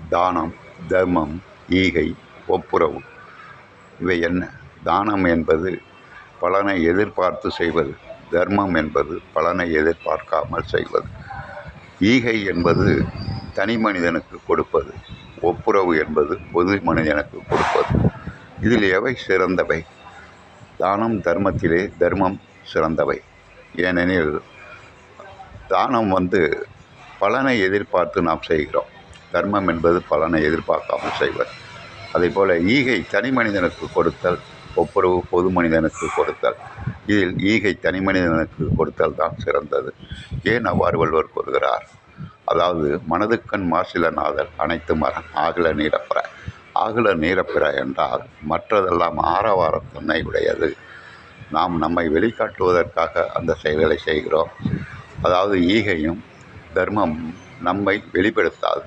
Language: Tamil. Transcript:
தானம், தர்மம், ஈகை, ஒப்புரவு. இவை என்ன? தானம் என்பது பலனை எதிர்பார்த்து செய்வது. தர்மம் என்பது பலனை எதிர்பார்க்காமல் செய்வது. ஈகை என்பது தனி மனிதனுக்கு கொடுப்பது. ஒப்புரவு என்பது பொது மனிதனுக்கு கொடுப்பது. இதில் எவை சிறந்தவை? தானம் தர்மத்திலே தர்மம் சிறந்தவை. ஏனெனில் தானம் பலனை எதிர்பார்த்து நாம் செய்கிறோம். தர்மம் என்பது பலனை எதிர்பார்க்காமல் செய்வது. அதேபோல் ஈகை தனி மனிதனுக்கு கொடுத்தல், ஒப்புரவு பொது மனிதனுக்கு கொடுத்தல். இதில் ஈகை தனி மனிதனுக்கு கொடுத்தல் தான் சிறந்தது. ஏன் அவ்வாறு வள்ளுவர் கூறுகிறார்? அதாவது மனதுக்கண் மாசில நாதல் அனைத்து மரம் ஆகல நீரப்பிற. ஆகல நீரப்பிற என்றால் மற்றதெல்லாம் ஆரவாரத்தன்மை உடையது. நாம் நம்மை வெளிக்காட்டுவதற்காக அந்த செயல்களை செய்கிறோம். அதாவது ஈகையும் தர்மம் நம்மை வெளிப்படுத்தாது.